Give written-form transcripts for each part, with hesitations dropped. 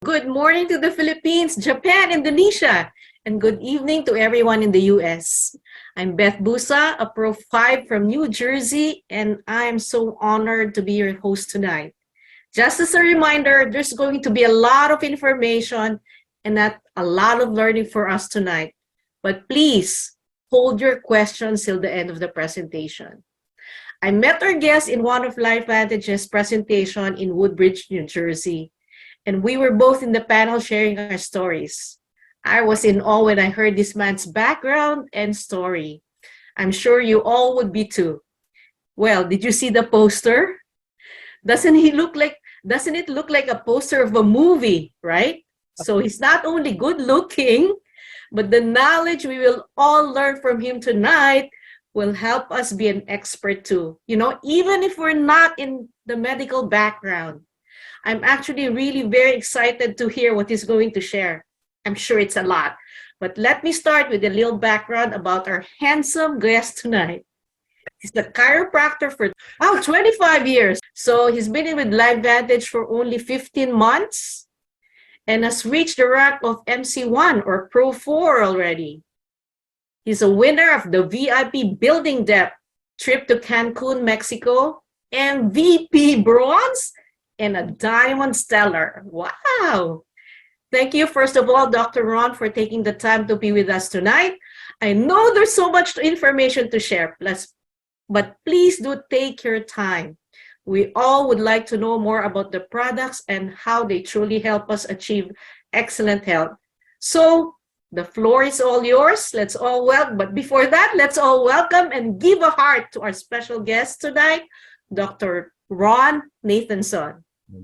Good morning to the Philippines, Japan, Indonesia, and good evening to everyone in the US. I'm Beth Busa, a Pro 5 from New Jersey, and I'm so honored to be your host tonight. Just as a reminder, there's going to be a lot of information and not a lot of learning for us tonight. But please hold your questions till the end of the presentation. I met our guest in one of LifeVantage's presentation in Woodbridge, New Jersey, and we were both in the panel sharing our stories. I was in awe when I heard this man's background and story. I'm sure you all would be too. Well, did you see the poster? Doesn't it look like a poster of a movie, right? So he's not only good looking, but the knowledge we will all learn from him tonight will help us be an expert too. Even if we're not in the medical background. I'm actually really very excited to hear what he's going to share. I'm sure it's a lot. But let me start with a little background about our handsome guest tonight. He's a chiropractor for 25 years. So he's been in with LifeVantage for only 15 months and has reached the rank of MC1 or Pro 4 already. He's a winner of the VIP Building Depth trip to Cancun, Mexico, MVP Bronze, and a Diamond Stellar. Wow! Thank you, first of all, Dr. Ron, for taking the time to be with us tonight. I know there's so much information to share, but please do take your time. We all would like to know more about the products and how they truly help us achieve excellent health. So, the floor is all yours. But before that, let's all welcome and give a heart to our special guest tonight, Dr. Ron Nathanson.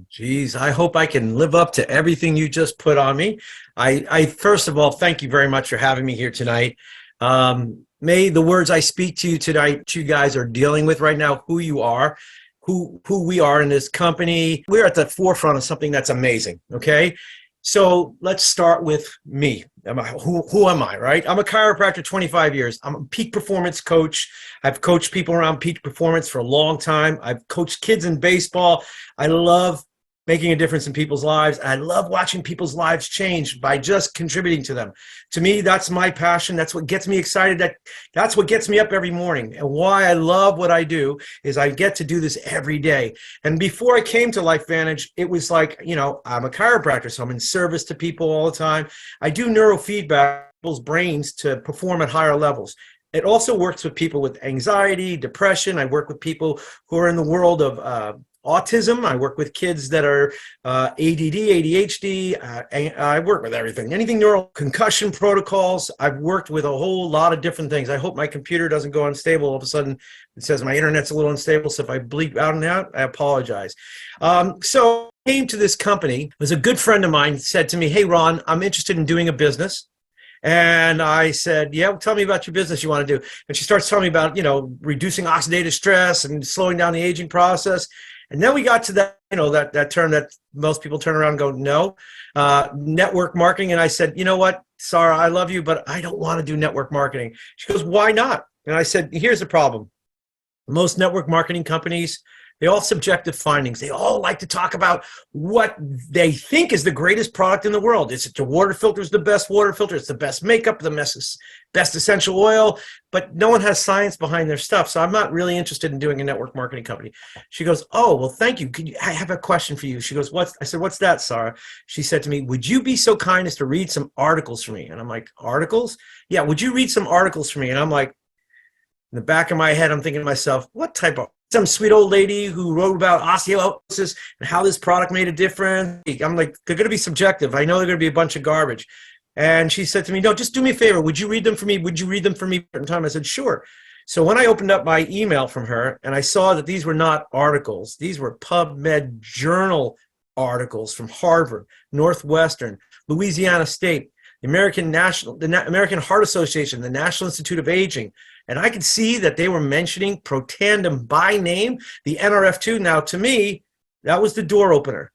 Geez, I hope I can live up to everything you just put on me. I first of all, thank you very much for having me here tonight. May the words I speak to you tonight, you guys are dealing with right now, who you are, who we are in this company. We're at the forefront of something that's amazing, okay? So let's start with me. Who am I, right? I'm a chiropractor, 25 years. I'm a peak performance coach. I've coached people around peak performance for a long time. I've coached kids in baseball. I love making a difference in people's lives. I love watching people's lives change by just contributing to them. To me, that's my passion. That's what gets me excited. That's what gets me up every morning. And why I love what I do is I get to do this every day. And before I came to LifeVantage, it was like, I'm a chiropractor, so I'm in service to people all the time. I do neurofeedback people's brains to perform at higher levels. It also works with people with anxiety, depression. I work with people who are in the world of autism. I work with kids that are ADD, ADHD. I work with everything. Anything neural concussion protocols. I've worked with a whole lot of different things. I hope my computer doesn't go unstable. All of a sudden, it says my internet's a little unstable. So if I bleep out and out, I apologize. So I came to this company. It was a good friend of mine said to me, "Hey, Ron, I'm interested in doing a business." And I said, "Yeah, well, tell me about your business you want to do." And she starts telling me about, reducing oxidative stress and slowing down the aging process. And then we got to that, that term that most people turn around and go, no, network marketing. And I said, "You know what, Sarah, I love you, but I don't want to do network marketing." She goes, "Why not?" And I said, "Here's the problem. Most network marketing companies, they all subjective findings. They all like to talk about what they think is the greatest product in the world. It's the water filter is the best water filter. It's the best makeup, the best essential oil, but no one has science behind their stuff. So I'm not really interested in doing a network marketing company." She goes, "Oh, well, thank you. I have a question for you." She goes, I said, "What's that, Sarah?" She said to me, "Would you be so kind as to read some articles for me?" And I'm like, "Articles? Yeah, would you read some articles for me?" And I'm like, in the back of my head, I'm thinking to myself, what type of some sweet old lady who wrote about osteoporosis and how this product made a difference? I'm like, they're going to be subjective. I know they're going to be a bunch of garbage. And she said to me, "No, just do me a favor. Would you read them for me? Would you read them for me?" At time I said, "Sure." So when I opened up my email from her and I saw that these were not articles, these were PubMed journal articles from Harvard, Northwestern, Louisiana State, the American Heart Association, the National Institute of Aging. And I could see that they were mentioning Protandim by name, the NRF2. Now, to me, that was the door opener.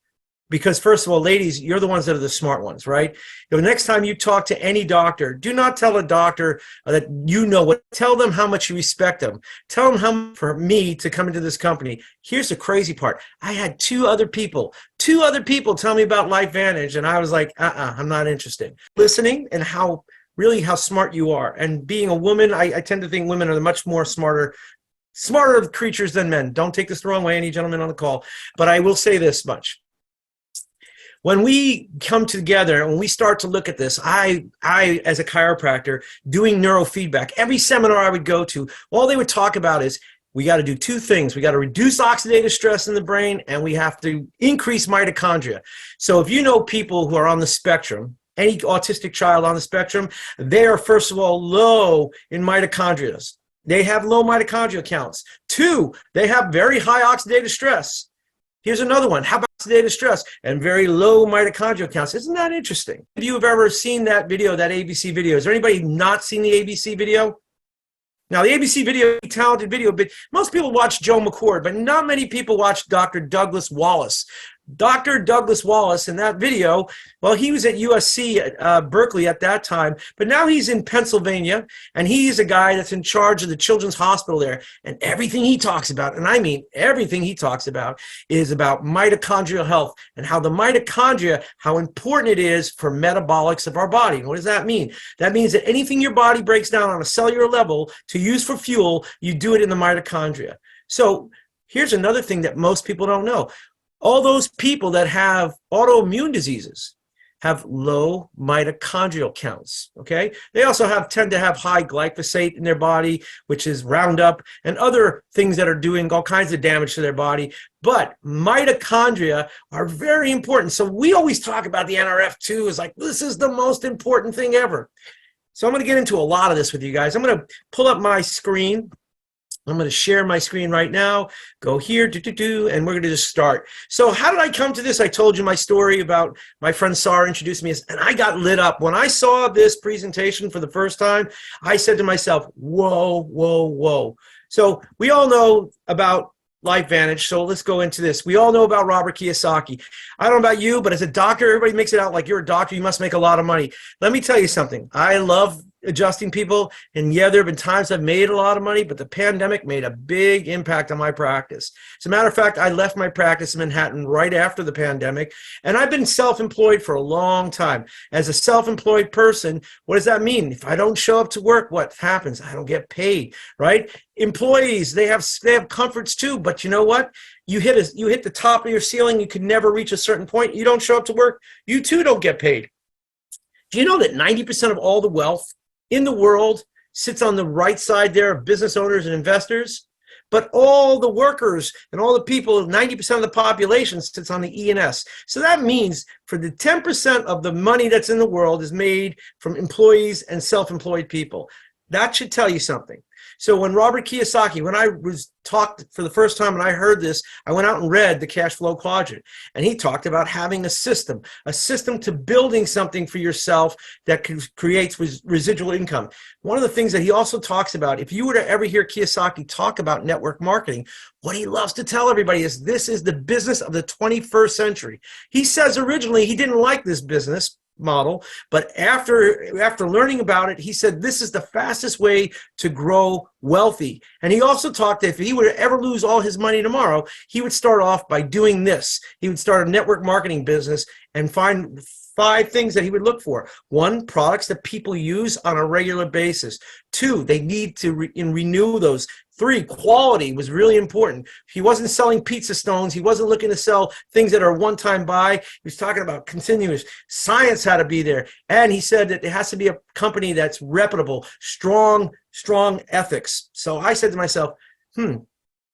Because first of all, ladies, you're the ones that are the smart ones, right? The next time you talk to any doctor, do not tell a doctor that you know what. Tell them how much you respect them. Tell them how much for me to come into this company. Here's the crazy part. I had two other people tell me about LifeVantage, and I was like, I'm not interested. Listening and how smart you are. And being a woman, I tend to think women are much more smarter creatures than men. Don't take this the wrong way, any gentlemen on the call. But I will say this much. When we come together and we start to look at this, I as a chiropractor doing neurofeedback, every seminar I would go to, all they would talk about is we got to do two things. We got to reduce oxidative stress in the brain, and we have to increase mitochondria. So if you know people who are on the spectrum, any autistic child on the spectrum, they are, first of all, low in mitochondria. They have low mitochondrial counts. Two, they have very high oxidative stress. Here's another one. How about oxidative stress and very low mitochondrial counts? Isn't that interesting? If you have ever seen that video, that ABC video, is there anybody not seen the ABC video? Now, the ABC video is a talented video, but most people watch Joe McCord, but not many people watch Dr. Douglas Wallace. Dr. Douglas Wallace in that video, well, he was at USC Berkeley at that time, but now he's in Pennsylvania, and he's a guy that's in charge of the Children's Hospital there. And everything he talks about, and I mean everything he talks about, is about mitochondrial health and how the mitochondria, how important it is for metabolics of our body. And what does that mean? That means that anything your body breaks down on a cellular level to use for fuel, you do it in the mitochondria. So here's another thing that most people don't know. All those people that have autoimmune diseases have low mitochondrial counts, okay? They also tend to have high glyphosate in their body, which is Roundup, and other things that are doing all kinds of damage to their body. But mitochondria are very important. So we always talk about the NRF2 as like, this is the most important thing ever. So I'm going to get into a lot of this with you guys. I'm going to pull up my screen. I'm going to share my screen right now, go here, and we're going to just start. So how did I come to this? I told you my story about my friend Sarah introduced me, and I got lit up. When I saw this presentation for the first time, I said to myself, whoa, whoa, whoa. So we all know about LifeVantage, so let's go into this. We all know about Robert Kiyosaki. I don't know about you, but as a doctor, everybody makes it out like you're a doctor, you must make a lot of money. Let me tell you something. I love adjusting people, and yeah, there have been times I've made a lot of money, but the pandemic made a big impact on my practice. As a matter of fact, I left my practice in Manhattan right after the pandemic, and I've been self-employed for a long time. As a self-employed person, what does that mean? If I don't show up to work, what happens? I don't get paid, right? Employees, they have comforts too, but you know what? You hit the top of your ceiling, you could never reach a certain point, you don't show up to work, you too don't get paid. Do you know that 90% of all the wealth in the world sits on the right side there of business owners and investors? But all the workers and all the people, 90% of the population sits on the E&S. So that means for the 10% of the money that's in the world is made from employees and self-employed people. That should tell you something. So when Robert Kiyosaki, when I was talked for the first time and I heard this, I went out and read the cash flow quadrant. And he talked about having a system to building something for yourself that creates residual income. One of the things that he also talks about, if you were to ever hear Kiyosaki talk about network marketing, what he loves to tell everybody is this is the business of the 21st century. He says originally he didn't like this business model, but after learning about it, he said this is the fastest way to grow wealthy. And he also talked that if he would ever lose all his money tomorrow, he would start off by doing this. He would start a network marketing business and find 5 things that he would look for. 1, products that people use on a regular basis. 2, they need to renew those. 3, quality was really important. He wasn't selling pizza stones. He wasn't looking to sell things that are one-time buy. He was talking about continuous. Science had to be there. And he said that it has to be a company that's reputable, strong ethics. So I said to myself,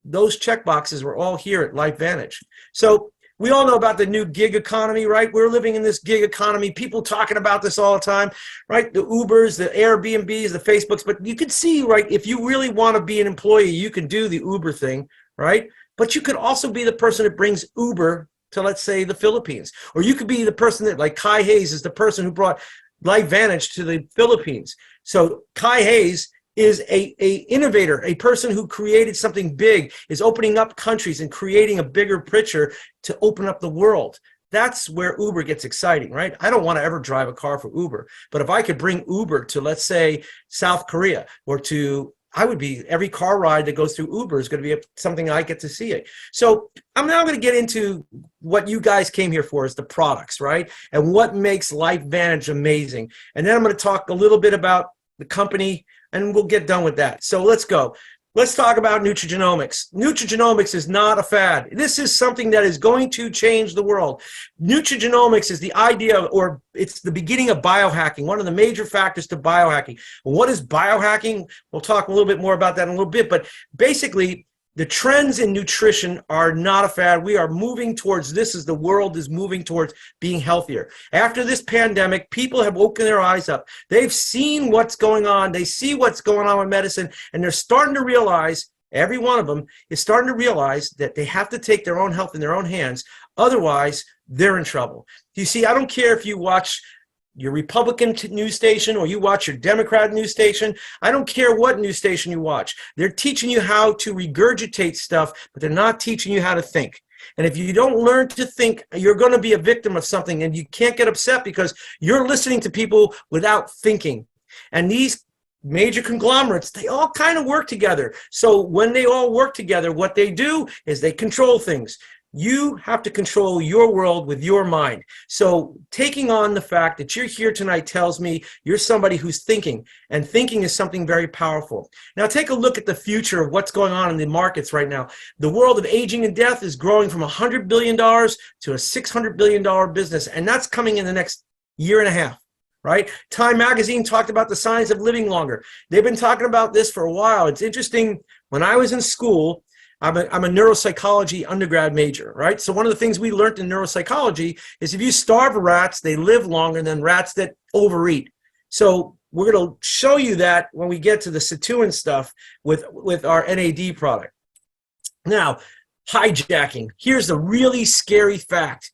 those check boxes were all here at LifeVantage. So we all know about the new gig economy, right? We're living in this gig economy. People talking about this all the time, right? The Ubers, the Airbnbs, the Facebooks. But you can see, right, if you really want to be an employee, you can do the Uber thing, right? But you could also be the person that brings Uber to, let's say, the Philippines. Or you could be the person that, like Kai Hayes is the person who brought LifeVantage to the Philippines. So Kai Hayes is a innovator, a person who created something big, is opening up countries and creating a bigger picture to open up the world. That's where Uber gets exciting, right? I don't want to ever drive a car for Uber, but if I could bring Uber to, let's say, South Korea, or every car ride that goes through Uber is going to be something I get to see it. So I'm now going to get into what you guys came here for, is the products, right? And what makes LifeVantage amazing. And then I'm going to talk a little bit about the company, and we'll get done with that. So let's go. Let's talk about nutrigenomics. Nutrigenomics is not a fad. This is something that is going to change the world. Nutrigenomics is the idea, or it's the beginning of biohacking, one of the major factors to biohacking. What is biohacking? We'll talk a little bit more about that in a little bit, but basically, the trends in nutrition are not a fad. We are moving towards this, as the world is moving towards being healthier. After this pandemic, people have woken their eyes up. They've seen what's going on. They see what's going on with medicine, and they're starting to realize, every one of them is starting to realize, that they have to take their own health in their own hands. Otherwise, they're in trouble. You see, I don't care if you watch your Republican news station or you watch your Democrat news station. I don't care what news station you watch. They're teaching you how to regurgitate stuff, but they're not teaching you how to think. And if you don't learn to think, you're going to be a victim of something, and you can't get upset because you're listening to people without thinking. And these major conglomerates, they all kind of work together. So when they all work together, what they do is they control things. You have to control your world with your mind. So taking on the fact that you're here tonight tells me you're somebody who's thinking, and thinking is something very powerful. Now take a look at the future of what's going on in the markets right now. The world of aging and death is growing from $100 billion to a $600 billion business, and that's coming in the next year and a half. Right? Time magazine talked about the science of living longer. They've been talking about this for a while. It's interesting. When I was in school, I'm a neuropsychology undergrad major, right? So one of the things we learned in neuropsychology is if you starve rats, they live longer than rats that overeat. So we're going to show you that when we get to the Situin stuff with our NAD product. Now, hijacking. Here's the really scary fact.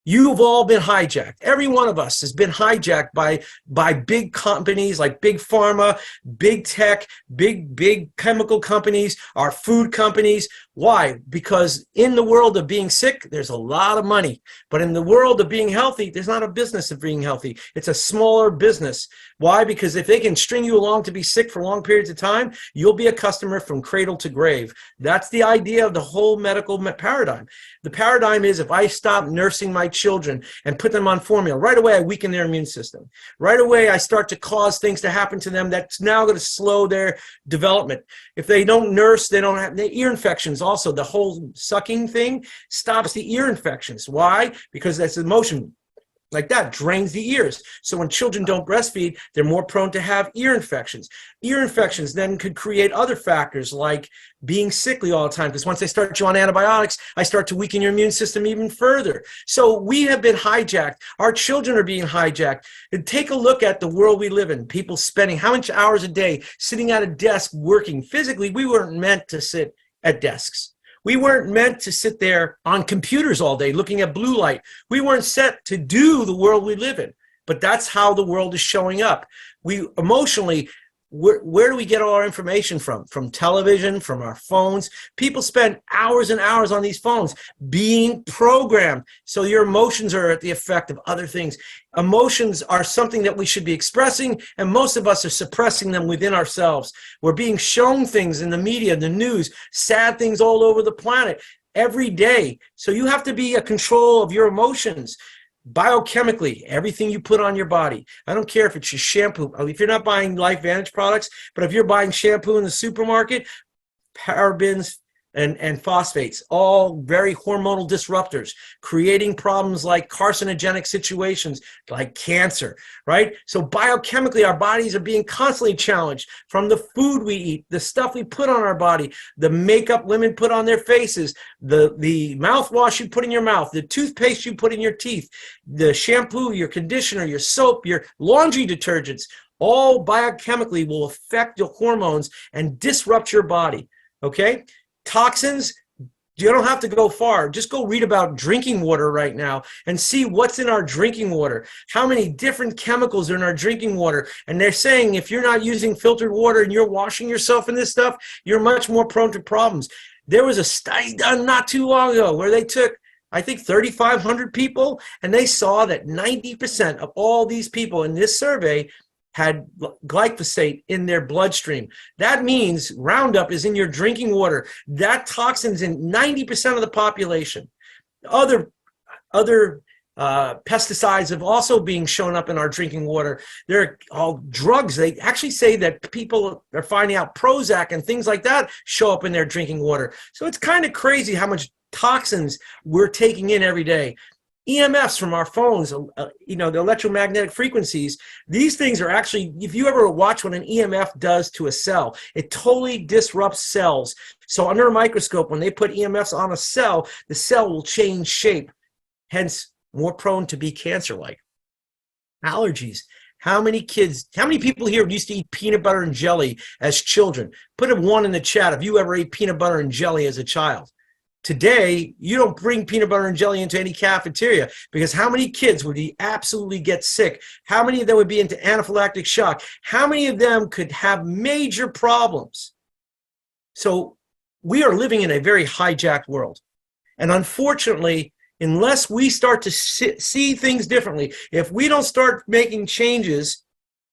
You've all been hijacked. Every one of us has been hijacked by big companies like big pharma, big tech, big chemical companies, our food companies. Why? Because in the world of being sick, there's a lot of money. But in the world of being healthy, there's not a business of being healthy. It's a smaller business. Why? Because if they can string you along to be sick for long periods of time, you'll be a customer from cradle to grave. That's the idea of the whole medical paradigm. The paradigm is, if I stop nursing my children and put them on formula, right away I weaken their immune system. Right away I start to cause things to happen to them that's now going to slow their development. If they don't nurse, they don't have the ear infections. Also, the whole sucking thing stops the ear infections. Why? Because that's emotion. Like that drains the ears. So when children don't breastfeed, they're more prone to have ear infections. Ear infections then could create other factors like being sickly all the time, because once I start you on antibiotics, I start to weaken your immune system even further. So we have been hijacked. Our children are being hijacked. And take a look at the world we live in. People spending how many hours a day sitting at a desk working. Physically, we weren't meant to sit at desks. We weren't meant to sit there on computers all day looking at blue light. We weren't set to do the world we live in. But that's how the world is showing up. We emotionally, where do we get all our information from? From television, from our phones. People spend hours and hours on these phones being programmed. So your emotions are at the effect of other things. Emotions are something that we should be expressing, and most of us are suppressing them within ourselves. We're being shown things in the media, the news, sad things all over the planet every day. So you have to be in control of your emotions. Biochemically, everything you put on your body. I don't care if it's your shampoo. If you're not buying LifeVantage products, but if you're buying shampoo in the supermarket, parabens and phosphates, all very hormonal disruptors, creating problems like carcinogenic situations like cancer, right? So biochemically, our bodies are being constantly challenged from the food we eat, the stuff we put on our body, the makeup women put on their faces, the mouthwash you put in your mouth, the toothpaste you put in your teeth, the shampoo, your conditioner, your soap, your laundry detergents, all biochemically will affect your hormones and disrupt your body, okay? Toxins, you don't have to go far. Just go read about drinking water right now and see what's in our drinking water. How many different chemicals are in our drinking water. And they're saying if you're not using filtered water and you're washing yourself in this stuff, you're much more prone to problems. There was a study done not too long ago where they took I think 3,500 people, and they saw that 90% of all these people in this survey had glyphosate in their bloodstream. That means Roundup is in your drinking water. That toxin's in 90% of the population. Other pesticides have also been shown up in our drinking water. They're all drugs. They actually say that people are finding out Prozac and things like that show up in their drinking water. So it's kind of crazy how much toxins we're taking in every day. EMFs from our phones, the electromagnetic frequencies, these things are actually, if you ever watch what an EMF does to a cell, it totally disrupts cells. So under a microscope, when they put EMFs on a cell, the cell will change shape, hence more prone to be cancer-like. Allergies. How many people here used to eat peanut butter and jelly as children? Put a 1 in the chat if you ever ate peanut butter and jelly as a child. Today, you don't bring peanut butter and jelly into any cafeteria because how many kids would absolutely get sick? How many of them would be into anaphylactic shock? How many of them could have major problems? So we are living in a very hijacked world. And unfortunately, unless we start to see things differently, if we don't start making changes,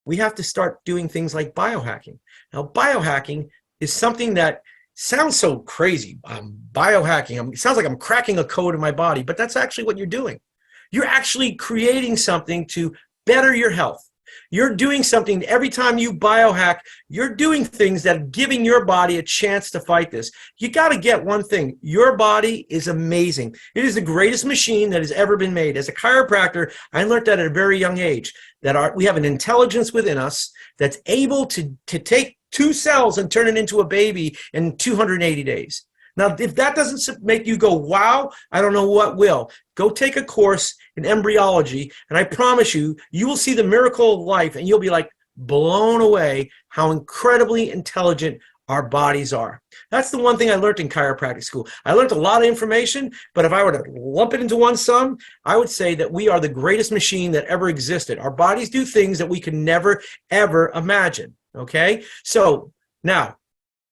we have to start doing things like biohacking. Now, biohacking is something that sounds so crazy. Biohacking. It sounds like I'm cracking a code in my body, but that's actually what you're doing. You're actually creating something to better your health. You're doing something every time you biohack, you're doing things that are giving your body a chance to fight this. You got to get one thing. Your body is amazing. It is the greatest machine that has ever been made. As a chiropractor, I learned that at a very young age, that we have an intelligence within us that's able to take 2 cells and turn it into a baby in 280 days. Now, if that doesn't make you go, wow, I don't know what will. Go take a course in embryology, and I promise you, you will see the miracle of life, and you'll be like blown away how incredibly intelligent our bodies are. That's the one thing I learned in chiropractic school. I learned a lot of information, but if I were to lump it into one sum, I would say that we are the greatest machine that ever existed. Our bodies do things that we could never, ever imagine. Okay, so now,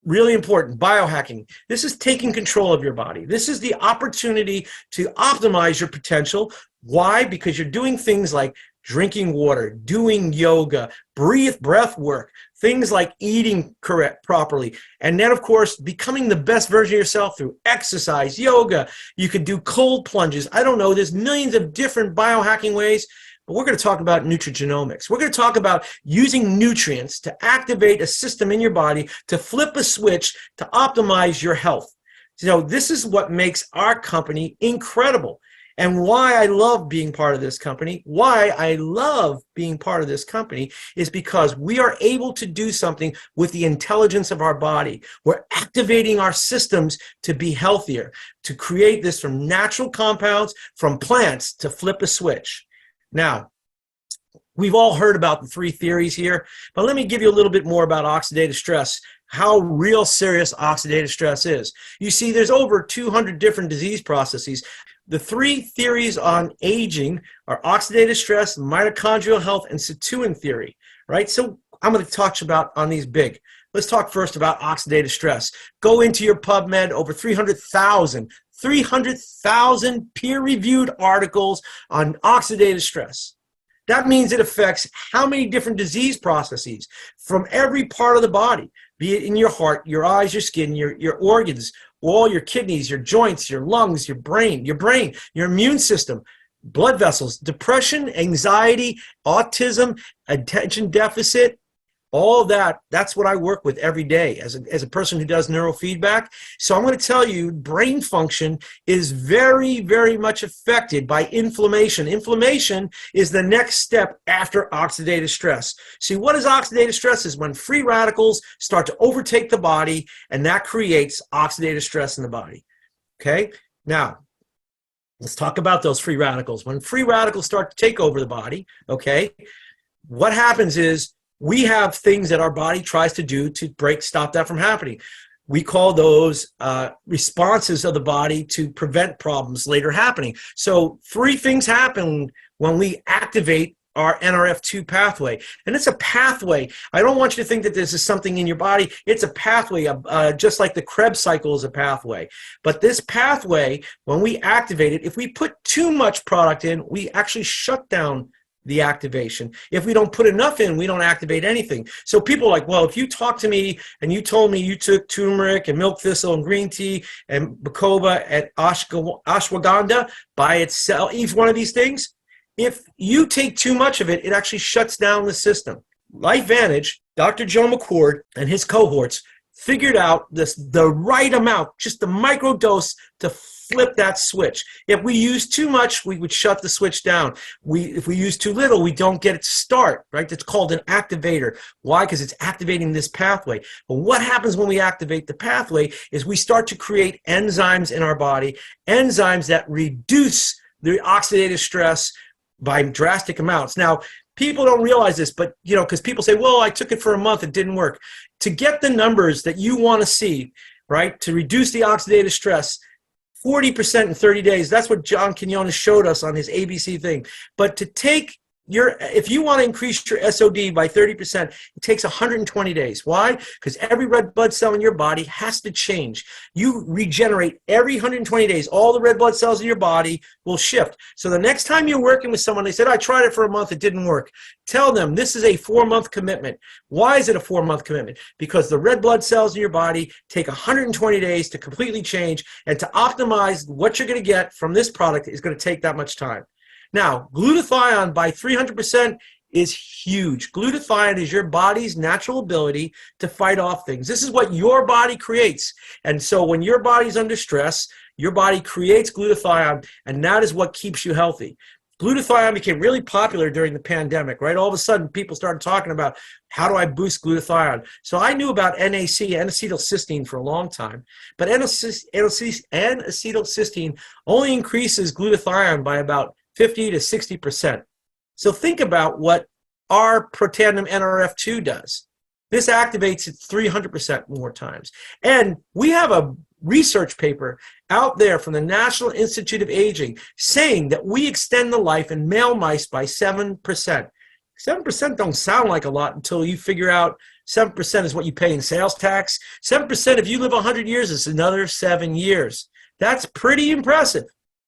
really important, biohacking. This is taking control of your body. This is the opportunity to optimize your potential. Why? Because you're doing things like drinking water, doing yoga, breath work, things like eating properly. And then, of course, becoming the best version of yourself through exercise, yoga. You could do cold plunges. I don't know. There's millions of different biohacking ways. But we're going to talk about nutrigenomics. We're going to talk about using nutrients to activate a system in your body to flip a switch to optimize your health. This is what makes our company incredible. And why I love being part of this company, is because we are able to do something with the intelligence of our body. We're activating our systems to be healthier, to create this from natural compounds, from plants, to flip a switch. Now, we've all heard about the 3 theories here, but let me give you a little bit more about oxidative stress, how real serious oxidative stress is. You see, there's over 200 different disease processes. The 3 theories on aging are oxidative stress, mitochondrial health, and Sirtuin theory, right? So I'm going to talk about on these big. Let's talk first about oxidative stress. Go into your PubMed, over 300,000 peer-reviewed articles on oxidative stress. That means it affects how many different disease processes from every part of the body, be it in your heart, your eyes, your skin, your organs, all your kidneys, your joints, your lungs, your brain, your immune system, blood vessels, depression, anxiety, autism, attention deficit, all of that. That's what I work with every day as a person who does neurofeedback. So I'm going to tell you, brain function is very, very much affected by inflammation. Inflammation is the next step after oxidative stress. See, what is oxidative stress? Is when free radicals start to overtake the body, and that creates oxidative stress in the body. Okay? Now, let's talk about those free radicals. When free radicals start to take over the body, okay, what happens is, we have things that our body tries to do to stop that from happening. We call those responses of the body to prevent problems later happening. So 3 things happen when we activate our NRF2 pathway. And it's a pathway. I don't want you to think that this is something in your body. It's a pathway, just like the Krebs cycle is a pathway. But this pathway, when we activate it, if we put too much product in, we actually shut down the activation. If we don't put enough in, we don't activate anything. So people are like, well, if you talk to me and you told me you took turmeric and milk thistle and green tea and bacopa and ashwagandha by itself, each one of these things, if you take too much of it, it actually shuts down the system. LifeVantage, Dr. Joe McCord and his cohorts figured out the right amount, just the micro dose to flip that switch. If we use too much, we would shut the switch down. If we use too little, we don't get it to start, right? That's called an activator. Why? Because it's activating this pathway. But what happens when we activate the pathway is we start to create enzymes in our body, enzymes that reduce the oxidative stress by drastic amounts. Now, people don't realize this, but because people say, well, I took it for a month, it didn't work. To get the numbers that you want to see, right, to reduce the oxidative stress, 40% in 30 days, that's what John Quinones showed us on his ABC thing. But to take if you want to increase your SOD by 30%, it takes 120 days. Why? Because every red blood cell in your body has to change. You regenerate every 120 days. All the red blood cells in your body will shift. So the next time you're working with someone, they said, I tried it for a month, it didn't work. Tell them this is a 4-month commitment. Why is it a 4-month commitment? Because the red blood cells in your body take 120 days to completely change, and to optimize what you're going to get from this product is going to take that much time. Now, glutathione by 300% is huge. Glutathione is your body's natural ability to fight off things. This is what your body creates. And so when your body's under stress, your body creates glutathione, and that is what keeps you healthy. Glutathione became really popular during the pandemic, right? All of a sudden, people started talking about, how do I boost glutathione? So I knew about NAC, N-acetylcysteine, for a long time. But N-acetylcysteine only increases glutathione by about 50 to 60%. So think about what our Protandim NRF2 does. This activates it 300% more times. And we have a research paper out there from the National Institute of Aging saying that we extend the life in male mice by 7%. 7% don't sound like a lot until you figure out 7% is what you pay in sales tax. 7%, if you live 100 years, is another 7 years. That's pretty impressive,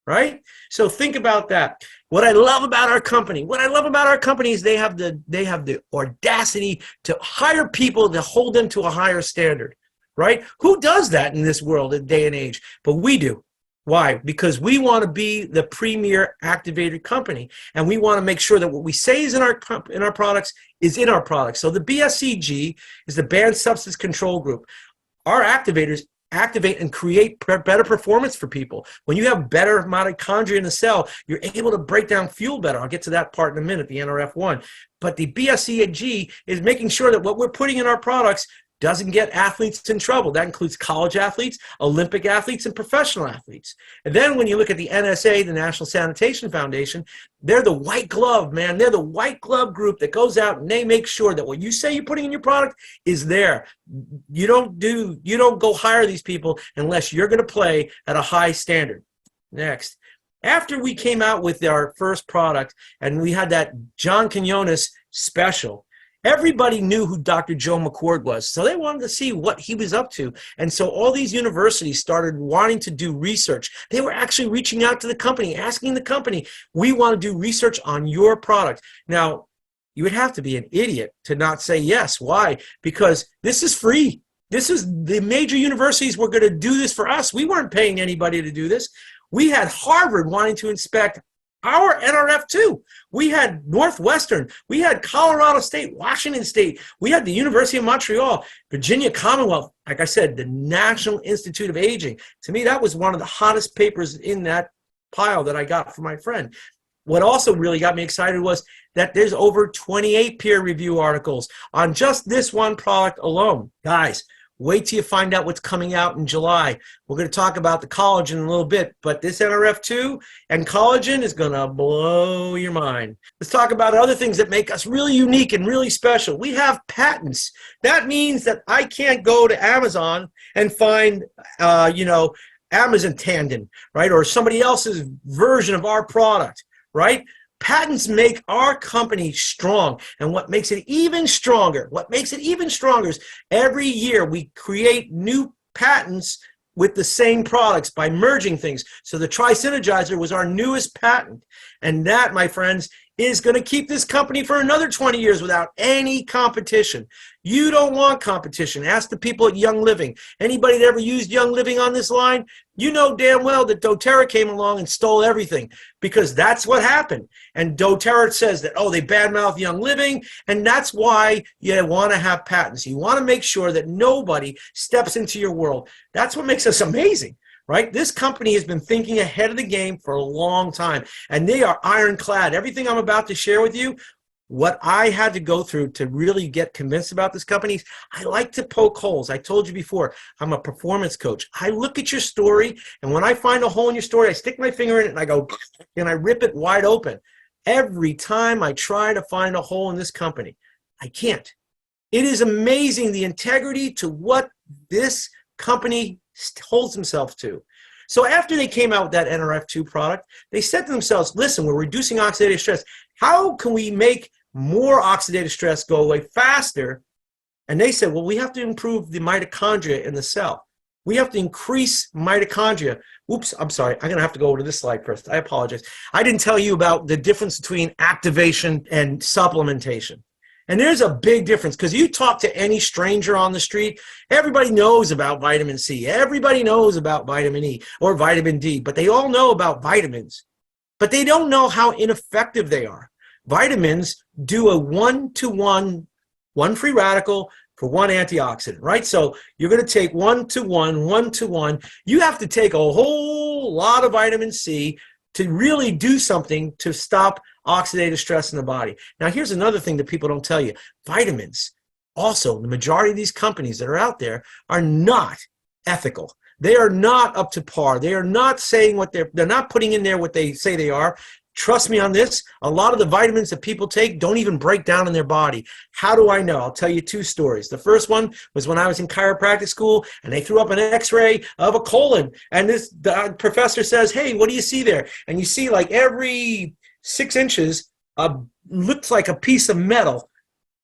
right? So think about that. What I love about our company is they have the audacity to hire people to hold them to a higher standard, right? Who does that in this world, in day and age? But we do. Why? Because we want to be the premier activated company, and we want to make sure that what we say is in our products is in our products. So the BSCG is the Banned Substance Control Group. Our activators activate and create better performance for people. When you have better mitochondria in the cell, you're able to break down fuel better. I'll get to that part in a minute, the NRF1. But the BSCG is making sure that what we're putting in our products doesn't get athletes in trouble. That includes college athletes, Olympic athletes, and professional athletes. And then when you look at the NSA, the National Sanitation Foundation, they're the white glove, man. They're the white glove group that goes out and they make sure that what you say you're putting in your product is there. You don't go hire these people unless you're going to play at a high standard. Next. After we came out with our first product and we had that John Quinones special, everybody knew who Dr. Joe McCord was, so they wanted to see what he was up to. And so all these universities started wanting to do research. They were actually reaching out to the company, asking the company, we want to do research on your product. Now, you would have to be an idiot to not say yes. Why? Because this is free. This is the major universities were going to do this for us. We weren't paying anybody to do this. We had Harvard wanting to inspect our NRF2. We had Northwestern. We had Colorado State, Washington State. We had the University of Montreal, Virginia Commonwealth. Like I said, the National Institute of Aging. To me, that was one of the hottest papers in that pile that I got from my friend. What also really got me excited was that there's over 28 peer review articles on just this one product alone. Guys, wait till you find out what's coming out in July. We're going to talk about the collagen in a little bit, but this NRF2 and collagen is going to blow your mind. Let's talk about other things that make us really unique and really special. We have patents. That means that I can't go to Amazon and find, Amazon Tandem, right, or somebody else's version of our product, right? Patents make our company strong. And what makes it even stronger, is every year we create new patents with the same products by merging things. So the Tri-Synergizer was our newest patent. And that, my friends, is going to keep this company for another 20 years without any competition. You don't want competition. Ask the people at Young Living. Anybody that ever used Young Living on this line, you know damn well that doTERRA came along and stole everything, because that's what happened. And doTERRA says that, oh, they badmouth Young Living, and that's why you want to have patents. You want to make sure that nobody steps into your world. That's what makes us amazing. Right? This company has been thinking ahead of the game for a long time, and they are ironclad. Everything I'm about to share with you, what I had to go through to really get convinced about this company, I like to poke holes. I told you before, I'm a performance coach. I look at your story, and when I find a hole in your story, I stick my finger in it and I go, and I rip it wide open. Every time I try to find a hole in this company, I can't. It is amazing the integrity to what this company holds themselves to. So after they came out with that NRF2 product, they said to themselves, listen, we're reducing oxidative stress. How can we make more oxidative stress go away faster? And they said, well, we have to improve the mitochondria in the cell. We have to increase mitochondria. Oops, I'm sorry. I'm going to have to go over to this slide first. I apologize. I didn't tell you about the difference between activation and supplementation. And there's a big difference, because you talk to any stranger on the street, everybody knows about vitamin C. Everybody knows about vitamin E or vitamin D, but they all know about vitamins. But they don't know how ineffective they are. Vitamins do a 1-to-1, one free radical for one antioxidant, right? So you're going to take 1-to-1, 1-to-1. You have to take a whole lot of vitamin C to really do something to stop oxidative stress in the body. Now, here's another thing that people don't tell you. Vitamins, also, the majority of these companies that are out there are not ethical. They are not up to par. They are not saying what they're not putting in there what they say they are. Trust me on this, a lot of the vitamins that people take don't even break down in their body. How do I know? I'll tell you two stories. The first one was when I was in chiropractic school, and they threw up an x-ray of a colon. And the professor says, hey, what do you see there? And you see like every 6 inches, looks like a piece of metal,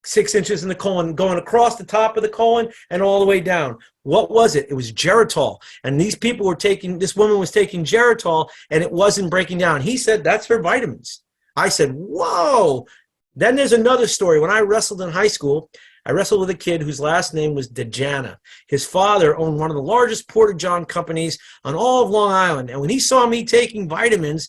6 inches in the colon, going across the top of the colon and all the way down. What was it? It was Geritol. And these people were taking, this woman was taking Geritol, and it wasn't breaking down. He said, that's her vitamins. I said, whoa. Then there's another story. When I wrestled in high school, I wrestled with a kid whose last name was Dejana. His father owned one of the largest porta-john companies on all of Long Island. And when he saw me taking vitamins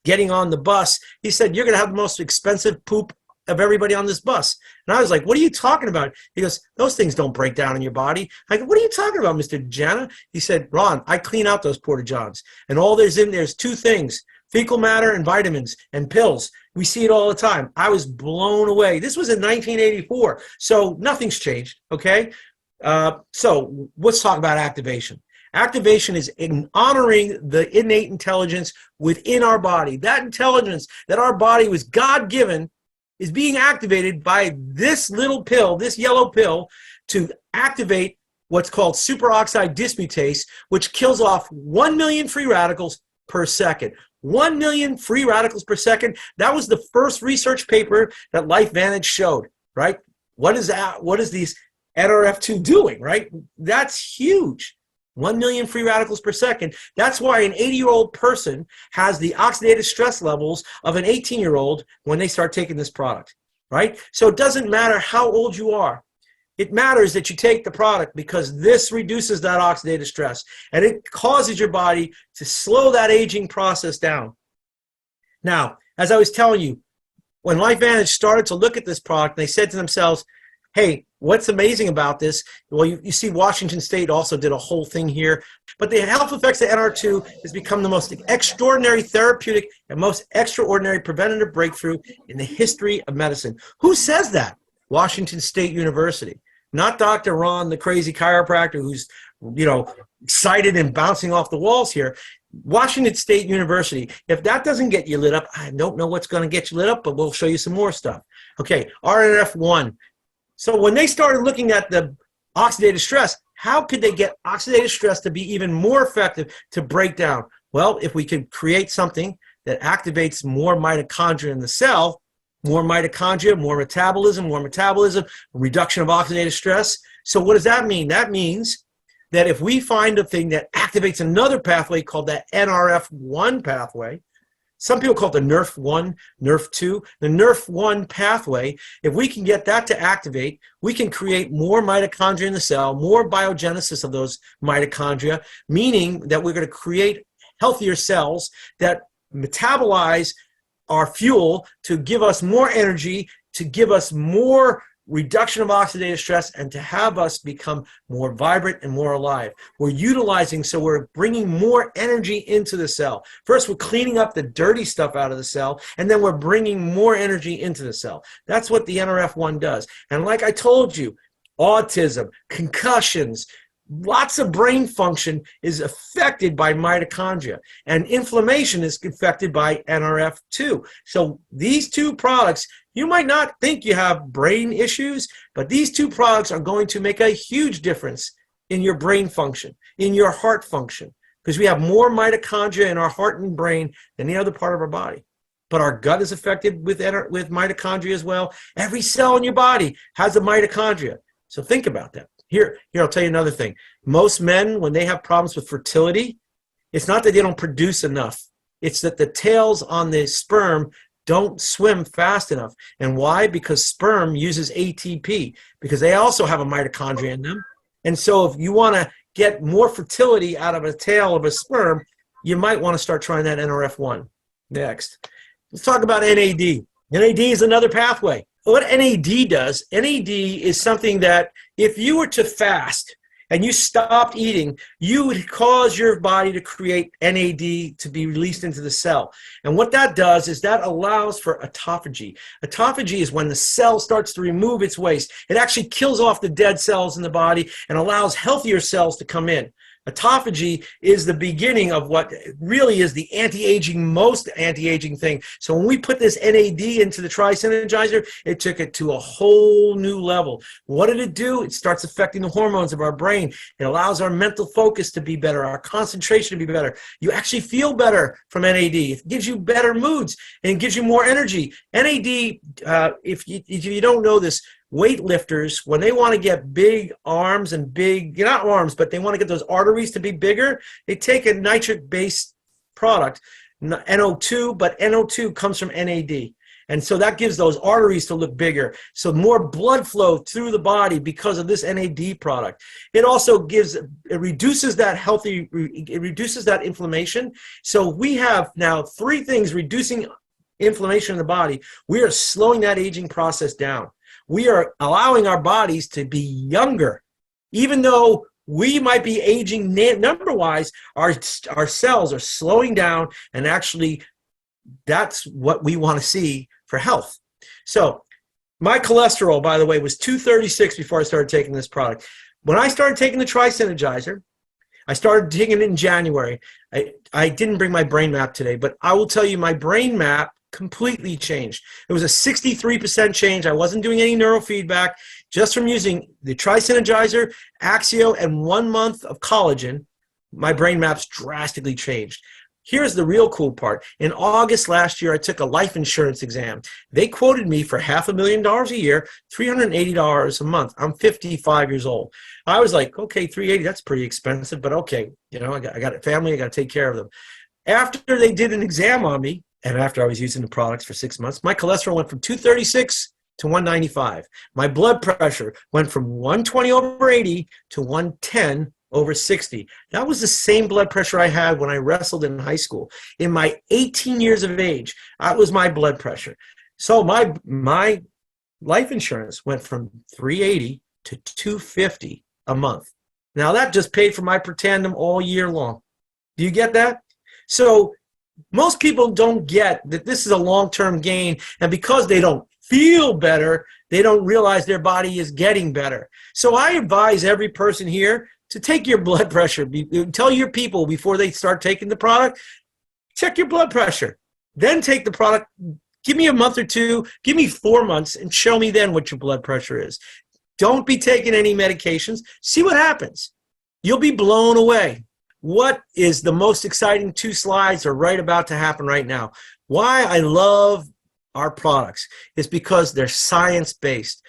getting on the bus, he said, you're going to have the most expensive poop of everybody on this bus. And I was like, what are you talking about? He goes, those things don't break down in your body. I go, what are you talking about, Mr. Jana? He said, Ron, I clean out those porta-johns. And all there's in there is two things, fecal matter and vitamins and pills. We see it all the time. I was blown away. This was in 1984. So nothing's changed, okay? So let's talk about activation. Activation is in honoring the innate intelligence within our body. That intelligence that our body was God-given is being activated by this little pill, this yellow pill, to activate what's called superoxide dismutase, which kills off 1 million free radicals per second. 1 million free radicals per second. That was the first research paper that LifeVantage showed, right? What is that? What is these NRF2 doing, right? That's huge. 1 million free radicals per second. That's why an 80-year-old person has the oxidative stress levels of an 18-year-old when they start taking this product, right? So it doesn't matter how old you are. It matters that you take the product, because this reduces that oxidative stress, and it causes your body to slow that aging process down. Now, as I was telling you, when LifeVantage started to look at this product, they said to themselves, hey, what's amazing about this? Well, you see Washington State also did a whole thing here. But the health effects of NR2 has become the most extraordinary therapeutic and most extraordinary preventative breakthrough in the history of medicine. Who says that? Washington State University. Not Dr. Ron, the crazy chiropractor who's, excited and bouncing off the walls here. Washington State University. If that doesn't get you lit up, I don't know what's going to get you lit up, but we'll show you some more stuff. Okay, RNF1. So when they started looking at the oxidative stress, how could they get oxidative stress to be even more effective to break down? Well, if we could create something that activates more mitochondria in the cell, more mitochondria, more metabolism, reduction of oxidative stress. So what does that mean? That means that if we find a thing that activates another pathway called that NRF1 pathway, some people call it the NRF1, NRF2, the NRF1 pathway, if we can get that to activate, we can create more mitochondria in the cell, more biogenesis of those mitochondria, meaning that we're going to create healthier cells that metabolize our fuel to give us more energy, to give us more reduction of oxidative stress, and to have us become more vibrant and more alive. We're utilizing, so we're bringing more energy into the cell. First, we're cleaning up the dirty stuff out of the cell, and then we're bringing more energy into the cell. That's what the NRF1 does. And like I told you, autism, concussions, lots of brain function is affected by mitochondria, and inflammation is affected by NRF2. So these two products, you might not think you have brain issues, but these two products are going to make a huge difference in your brain function, in your heart function, because we have more mitochondria in our heart and brain than any other part of our body. But our gut is affected with mitochondria as well. Every cell in your body has a mitochondria. So think about that. Here, I'll tell you another thing. Most men, when they have problems with fertility, it's not that they don't produce enough. It's that the tails on the sperm don't swim fast enough. And why? Because sperm uses ATP, because they also have a mitochondria in them. And so if you want to get more fertility out of a tail of a sperm, you might want to start trying that NRF1. Next, let's talk about NAD. NAD is another pathway. What NAD does, NAD is something that if you were to fast and you stopped eating, you would cause your body to create NAD to be released into the cell. And what that does is that allows for autophagy. Autophagy is when the cell starts to remove its waste. It actually kills off the dead cells in the body and allows healthier cells to come in. Autophagy is the beginning of what really is the most anti-aging thing. So when we put this NAD into the Tri-Synergizer, it took it to a whole new level. What did it do? It starts affecting the hormones of our brain. It allows our mental focus to be better, our concentration to be better. You actually feel better from NAD. It gives you better moods and gives you more energy. NAD, if you don't know this, weightlifters, when they want to get big arms and big, not arms, but they want to get those arteries to be bigger, they take a nitric-based product, NO2, but NO2 comes from NAD. And so that gives those arteries to look bigger. So more blood flow through the body because of this NAD product. It also reduces that inflammation. So we have now 3 things reducing inflammation in the body. We are slowing that aging process down. We are allowing our bodies to be younger. Even though we might be aging number-wise, our cells are slowing down, and actually that's what we want to see for health. So my cholesterol, by the way, was 236 before I started taking this product. When I started taking the Tri-Synergizer, I started taking it in January. I didn't bring my brain map today, but I will tell you my brain map completely changed. It was a 63% change. I wasn't doing any neurofeedback. Just from using the Tri-Synergizer, Axio, and 1 month of collagen, my brain maps drastically changed. Here's the real cool part. In August last year, I took a life insurance exam. They quoted me for $500,000 a year, $380 a month. I'm 55 years old. I was like, okay, $380, that's pretty expensive, but okay, I got a family, I got to take care of them. After they did an exam on me, and after I was using the products for 6 months, my cholesterol went from 236 to 195. My blood pressure went from 120 over 80 to 110 over 60. That was the same blood pressure I had when I wrestled in high school. In my 18 years of age, that was my blood pressure. So my life insurance went from 380 to 250 a month. Now that just paid for my per tandem all year long. Do you get that? So most people don't get that this is a long-term gain, and because they don't feel better, they don't realize their body is getting better. So I advise every person here to take your blood pressure. Tell your people before they start taking the product, check your blood pressure. Then take the product. Give me a month or 2, give me 4 months, and show me then what your blood pressure is. Don't be taking any medications. See what happens. You'll be blown away. what is the most exciting 2 slides are right about to happen right now. Why I love our products is because they're science-based.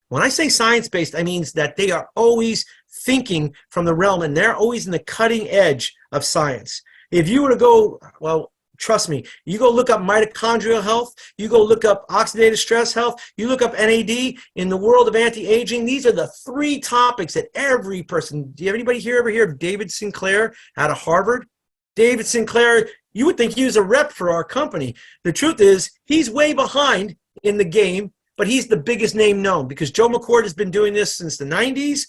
When I say science-based, I mean that they are always thinking from the realm, and they're always in the cutting edge of science. If you were to go, well, trust me, you go look up mitochondrial health, you go look up oxidative stress health, you look up NAD in the world of anti-aging. These are the 3 topics that every person, do you have anybody here ever hear of David Sinclair out of Harvard? David Sinclair, you would think he was a rep for our company. The truth is, he's way behind in the game, but he's the biggest name known because Joe McCord has been doing this since the 90s.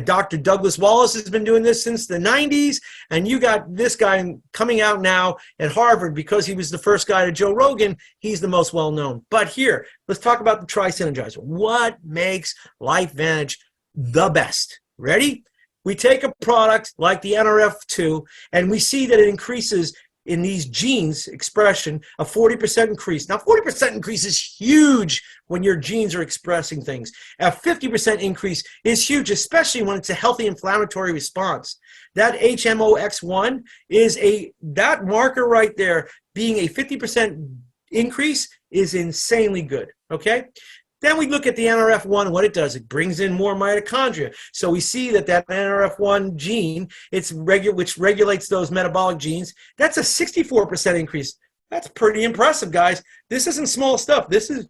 Dr. Douglas Wallace has been doing this since the 90s. And you got this guy coming out now at Harvard because he was the first guy to Joe Rogan. He's the most well-known. But here, let's talk about the Tri-Synergizer. What makes LifeVantage the best? Ready? We take a product like the NRF2 and we see that it increases in these genes expression a 40% increase. Now, 40% increase is huge when your genes are expressing things. A 50% increase is huge, especially when it's a healthy inflammatory response. That HMOX1 is that marker right there being a 50% increase is insanely good, okay? Then we look at the NRF1 and what it does. It brings in more mitochondria. So we see that NRF1 gene, which regulates those metabolic genes, that's a 64% increase. That's pretty impressive, guys. This isn't small stuff. This is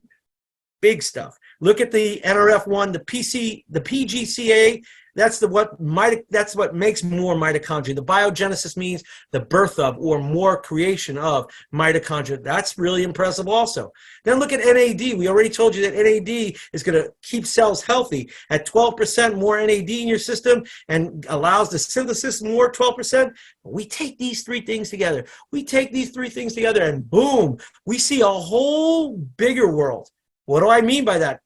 big stuff. Look at the NRF1, the PGCA. That's what makes more mitochondria. The biogenesis means the birth of or more creation of mitochondria. That's really impressive also. Then look at NAD. We already told you that NAD is going to keep cells healthy. At 12% more NAD in your system and allows the synthesis more 12%. We take these 3 things together. And boom, we see a whole bigger world. What do I mean by that?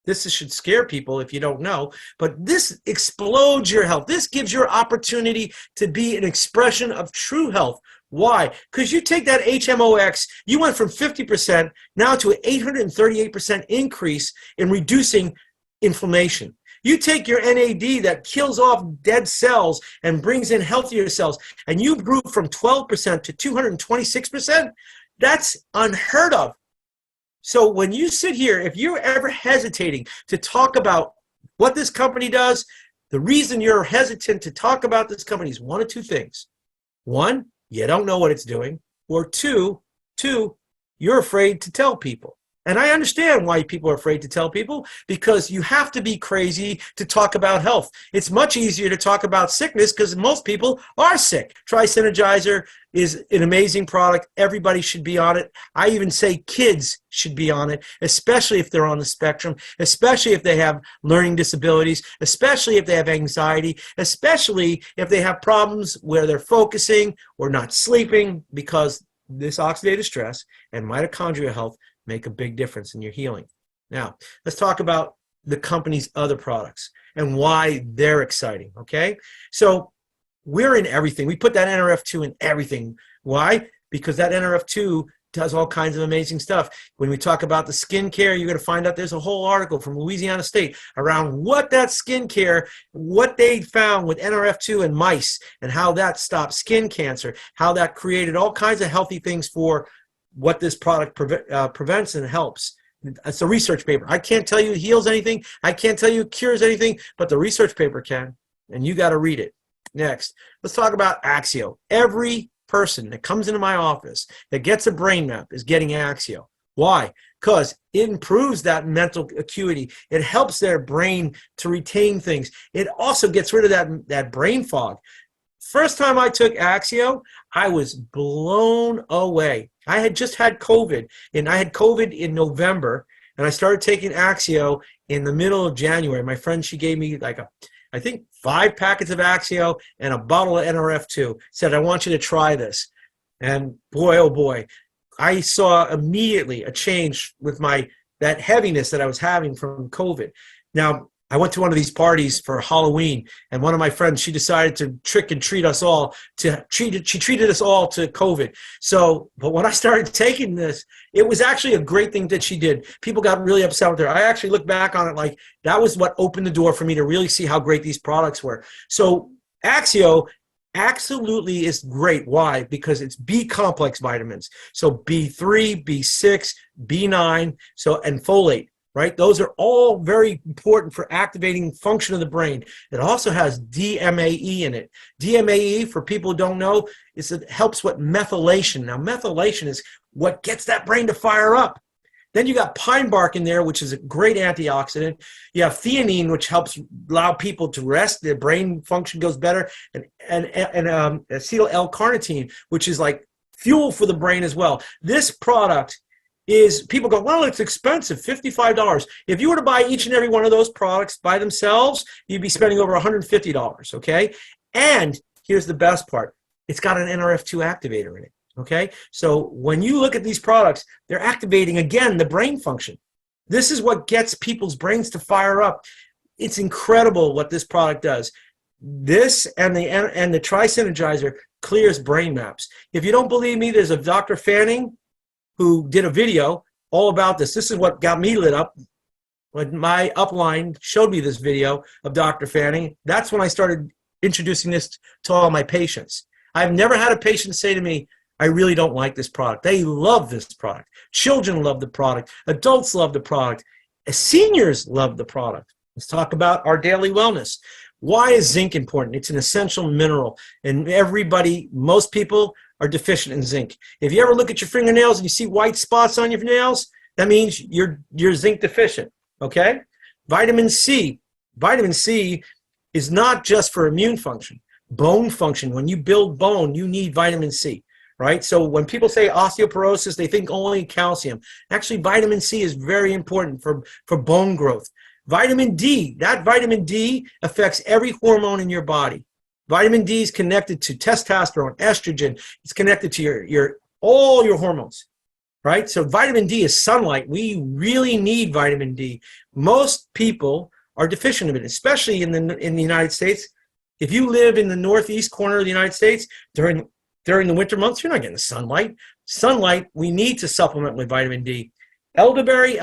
This should scare people if you don't know, but this explodes your health. This gives your opportunity to be an expression of true health. Why? Because you take that HMOX, you went from 50% now to an 838% increase in reducing inflammation. You take your NAD that kills off dead cells and brings in healthier cells, and you grew from 12% to 226%. That's unheard of. So when you sit here, if you're ever hesitating to talk about what this company does, the reason you're hesitant to talk about this company is 1 of 2 things. 1, you don't know what it's doing, or two, you're afraid to tell people. And I understand why people are afraid to tell people, because you have to be crazy to talk about health. It's much easier to talk about sickness because most people are sick. Tri-Synergizer is an amazing product. Everybody should be on it. I even say kids should be on it, especially if they're on the spectrum, especially if they have learning disabilities, especially if they have anxiety, especially if they have problems where they're focusing or not sleeping, because this oxidative stress and mitochondrial health make a big difference in your healing. Now, let's talk about the company's other products and why they're exciting, okay? So we're in everything. We put that NRF2 in everything. Why? Because that NRF2 does all kinds of amazing stuff. When we talk about the skincare, you're going to find out there's a whole article from Louisiana State around what that skincare, what they found with NRF2 in mice and how that stopped skin cancer, how that created all kinds of healthy things for what this product prevents and helps. It's a research paper. I can't tell you it heals anything. I can't tell you it cures anything, but the research paper can, and you got to read it. Next, let's talk about Axio. Every person that comes into my office that gets a brain map is getting Axio. Why? Because it improves that mental acuity. It helps their brain to retain things. It also gets rid of that brain fog. First time I took Axio, I was blown away. I had just had COVID, and I had COVID in November, and I started taking Axio in the middle of January. My friend, she gave me I think 5 packets of Axio and a bottle of NRF2. Said, I want you to try this. And boy, oh boy, I saw immediately a change with that heaviness that I was having from COVID. Now, I went to one of these parties for Halloween, and one of my friends, she decided to trick and treat us all. She treated us all to COVID. But when I started taking this, it was actually a great thing that she did. People got really upset with her. I actually look back on it like that was what opened the door for me to really see how great these products were. So Axio absolutely is great. Why? Because it's B complex vitamins. So B3, B6, B9, and folate, right? Those are all very important for activating function of the brain. It also has DMAE in it. DMAE, for people who don't know, it helps with methylation. Now, methylation is what gets that brain to fire up. Then you got pine bark in there, which is a great antioxidant. You have theanine, which helps allow people to rest. Their brain function goes better. And acetyl L-carnitine, which is like fuel for the brain as well. This product is, people go, well, it's expensive, $55. If you were to buy each and every one of those products by themselves, you'd be spending over $150, okay? And here's the best part. It's got an NRF2 activator in it. Okay, so when you look at these products, they're activating, again, the brain function. This is what gets people's brains to fire up. It's incredible what this product does. This and the Tri-Synergizer clears brain maps. If you don't believe me, there's a Dr. Fanning who did a video all about this. This is what got me lit up. When my upline showed me this video of Dr. Fanning, that's when I started introducing this to all my patients. I've never had a patient say to me, I really don't like this product. They love this product. Children love the product. Adults love the product. Seniors love the product. Let's talk about our daily wellness. Why is zinc important? It's an essential mineral, and most people are deficient in zinc. If you ever look at your fingernails and you see white spots on your nails, that means you're zinc deficient, okay? Vitamin C. Vitamin C is not just for immune function. Bone function. When you build bone, you need vitamin C. Right? So when people say osteoporosis, they think only calcium. Actually, vitamin C is very important for bone growth. Vitamin D, that vitamin D affects every hormone in your body. Vitamin D is connected to testosterone, estrogen. It's connected to all your hormones. Right? So vitamin D is sunlight. We really need vitamin D. Most people are deficient of it, especially in the United States. If you live in the northeast corner of the United States during the winter months, you're not getting sunlight. Sunlight, we need to supplement with vitamin D. Elderberry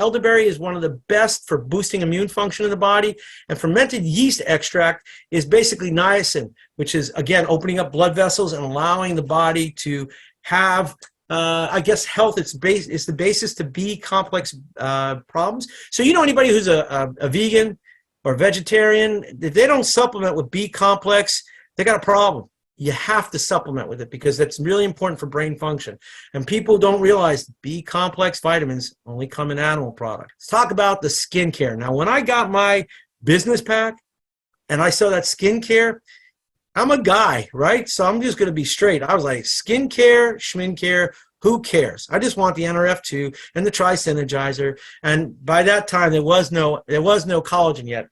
is one of the best for boosting immune function in the body. And fermented yeast extract is basically niacin, which is, again, opening up blood vessels and allowing the body to have, health. It's the basis to B complex problems. So anybody who's a vegan or vegetarian, if they don't supplement with B complex, they got a problem. You have to supplement with it because that's really important for brain function. And people don't realize B complex vitamins only come in animal products. Let's talk about the skincare. Now, when I got my business pack and I saw that skincare, I'm a guy, right? So I'm just going to be straight. I was like, skincare, schmincare, who cares? I just want the NRF2 and the Tri-Synergizer. And by that time, there was no collagen yet.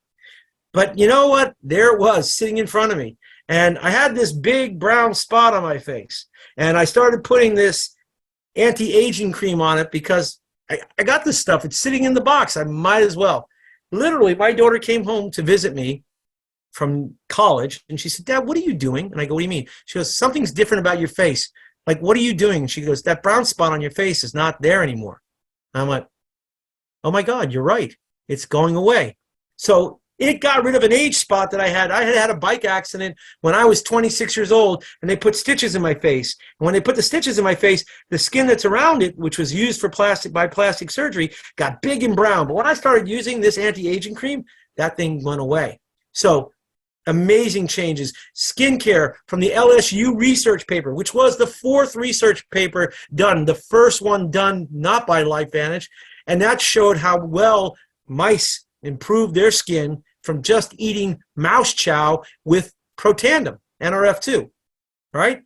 But you know what? There it was sitting in front of me. And I had this big brown spot on my face. And I started putting this anti-aging cream on it because I got this stuff. It's sitting in the box. I might as well. Literally, my daughter came home to visit me from college. And she said, Dad, what are you doing? And I go, what do you mean? She goes, something's different about your face. Like, what are you doing? And she goes, that brown spot on your face is not there anymore. And I'm like, oh, my God, you're right. It's going away. So it got rid of an age spot that I had. I had a bike accident when I was 26 years old, and they put stitches in my face. And when they put the stitches in my face, the skin that's around it, which was used for plastic surgery, got big and brown. But when I started using this anti-aging cream, that thing went away. So amazing changes. Skincare from the LSU research paper, which was the 4th research paper done, the first one done not by LifeVantage, and that showed how well mice improved their skin from just eating mouse chow with Protandim, NRF2, right?